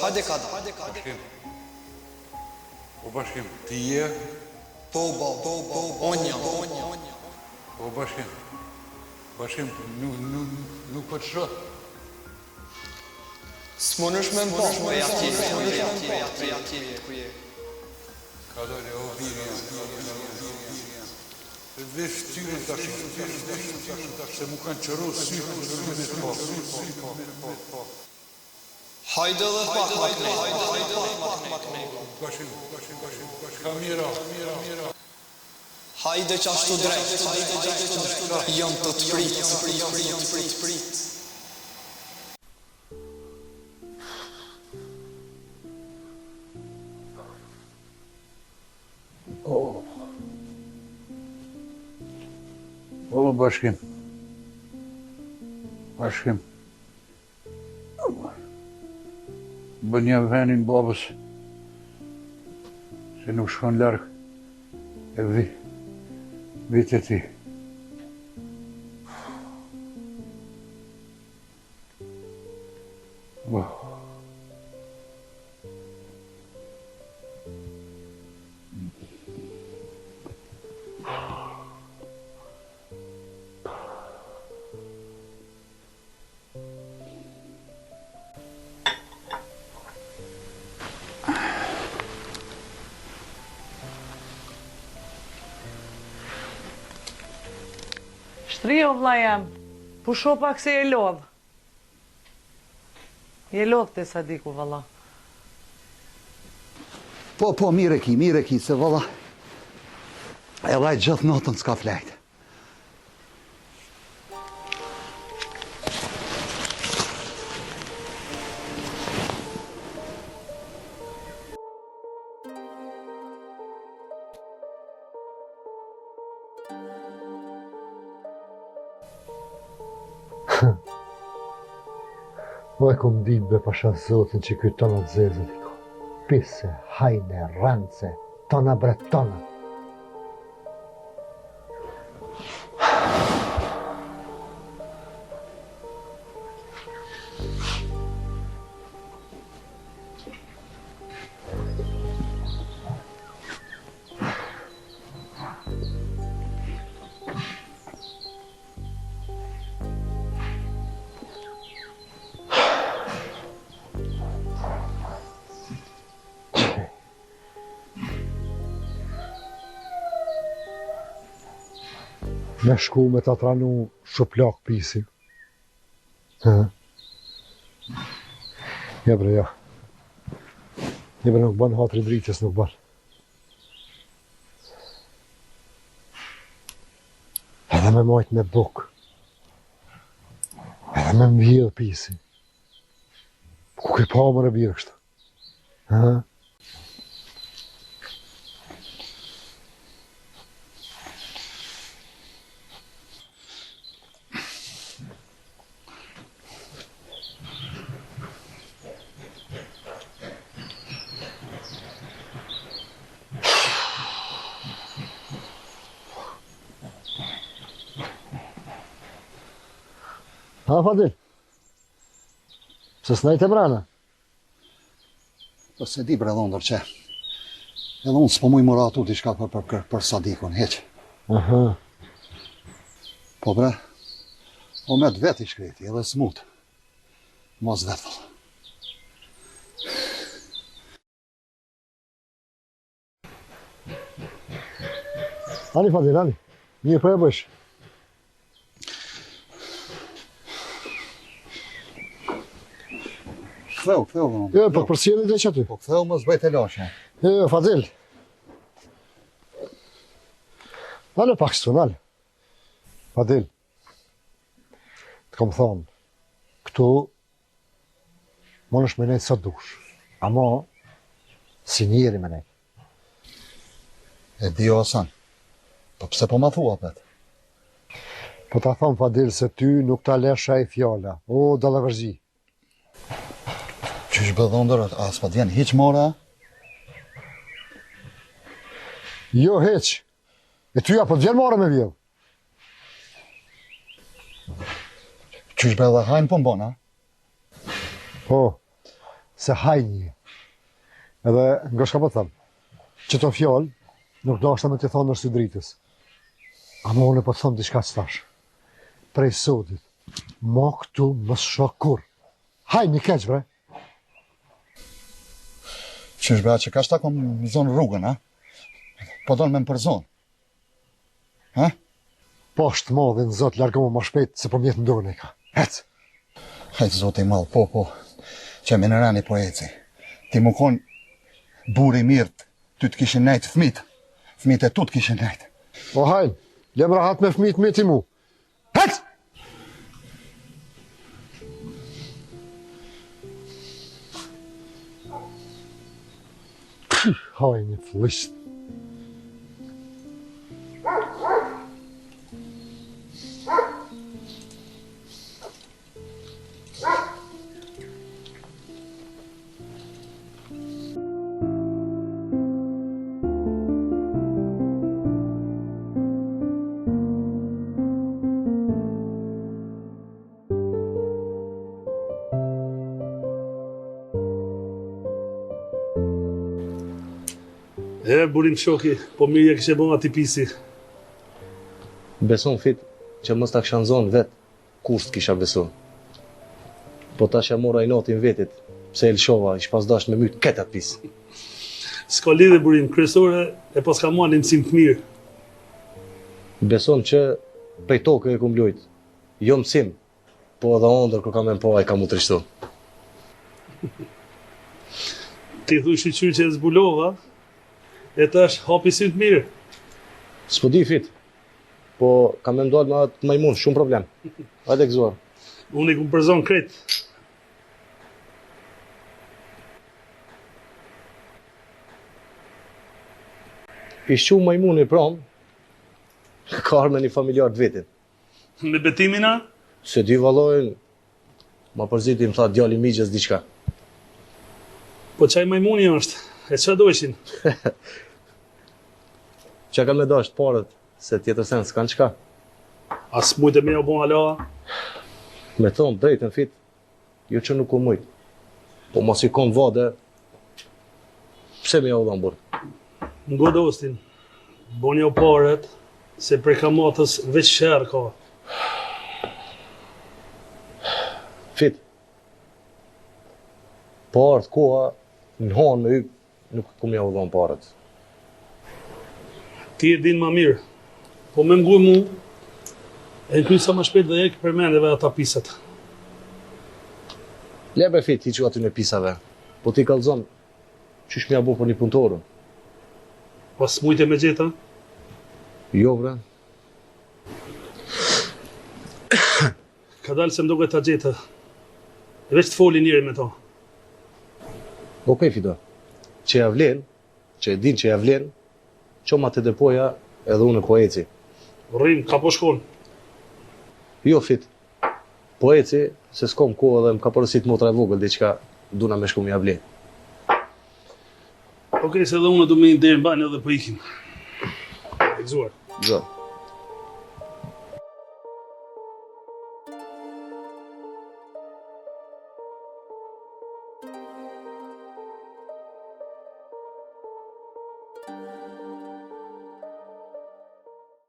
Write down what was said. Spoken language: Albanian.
Hajde kada. O bashkim, ti je? Po, onja. O bashkim. Bashkim, nuk po të shoh. S'munësh me më bashkë, me jatje, ku je. Ka dole, o biri. Vesh tyrin tash, se mu kanë qëru sy. Hajde dhe pak më këne. Bashkim, kamera. Hajde që ashtu drejt. Jam të të prit. O bashkim. Bën një venin babës se nuk shkon larg e vitë ti. Shtrio vlla jam, pusho pak se je lodh. Je lodh te Sadiku valla. Po, mire ki, se valla e lajt gjithë notën s'ka flejt. O e kom dit be pasha zotin që këtë tona të zezët i ko. Pise, hajne, rance, tona bretona. Me shku me ta tranu shuplak pisin. Ja bre, ja. Ja bre, nuk ban hatri dritjes, nuk ban. Edhe me majt me buk. Edhe me mvjedh pisin. Ku ke pa më në birë kështë? Ha, Fadil? Se s'najt e brana? Po se di bre dhondër që edhe unë s'po muj mëra atu t'i shka për Sadikun, heq. Po bre, o me t'vet i shkreti edhe s'mut. Mos vetë. Ani Fadil, ani. Një po e bësh. Ktheu. Jo, po përsjellin dhe që aty. Po ktheu më zbëjt e lashe. Jo, Fadil. Nale pak s'tu, nale. Fadil. Të kom thonë, këtu mënesh me nejtë sa dush. Ama, si njeri me nejtë. E di o Hasan, po pse po ma thua pet? Po ta thonë Fadil se ty nuk ta lesha i fjalla. O, dallavërzi. Qysh bë dhondër, a s'pa t'vjen hiq mora? Jo, heq. E tyja po t'vjen mora me vjedh. Qysh be dhe hajnë po mbona? Po, se hajni. Edhe nga shka po thëmë, që të fjallë nuk do ashtë me të thonë nërsi dritës. Ama unë po të thëmë diçka stash. Prej sotit, ma këtu më shok kur. Hajni keq, bre. Qysh be që ka shta kom zonë rrugën, ha? Po donë me më për zonë. Ha? Po është madhe në zotë, largohu ma shpejt se po mjetë ndurën e ka. Hec! Hajtë zote i malë, po. Që me në rani po eci. Ti më konë buri mirët, ty të kishin nejtë fmit. Fmit e tu të kishin nejtë. O hajnë, lem rahat me fmit me ti mu. Hec! Hajnë, flisht. Burim shoki, po mirë e kishe bon ati pisi. Beson fit që mos ta kisha zonë vet, kusht kisha beson. Po tash ja mora i notin vetit, pse Elshova ish pas dash me myt këtë atë pis. S'ka lidhe burim, kryesore e pas ka marrë një mësim të mirë. Beson që prej tokë e kum lujt. Jo mësim, po edhe ondër kur kam po ai ka mu trishtu. Ti thuj shqyqyr që e zbulova, e tash hapi sy të mirë. S'po di fit, po kam me mdojt me atë majmun, shumë problem. Hajde gëzuar. Unë i kum përzon kret. Ishqu majmuni prom, ka arme një familjar të vetit. Me betimina, Se dy vallojnë, ma përziti më tha djali migjes diçka. po qaj majmuni është, e qa dojshin? Që ka me dasht parët, se tjetër sen s'kan qka. As mujtë me o bon ala, Me thonë drejtën fit, jo që nuk u mujt. Po mos i kon vade, pse me ja u dhambur? ngo dostin, boni o paret, se prej kamatës veç shërë ka. Fit. Parët koha, në hanë me yp, nuk ku me ja u dhon parët. Ti e din ma mirë, po me mguj mu, e në kuj sa ma shpejt dhe e përmendeve ata pisat. Lebe fit, ti që aty në pisave, po ti kalzon, qysh me ja bu për një punëtorën? Pas mujtë me gjeta, Jo bre, ka dalë se mdoge ta gjeta, e veç të foli njëri me ta. okej Fido, që ja vlen, që e din që ja vlen, që ma të depoja edhe unë po eci. Rrim, ka po shkon. Jo fit, po eci, se s'kom kohë dhe më ka përësit motra e vogël, diqka duna me shku më ja vlen. Okej, se dhe unë du me i deri në banjë edhe po ikim. E gëzuar. Gjo.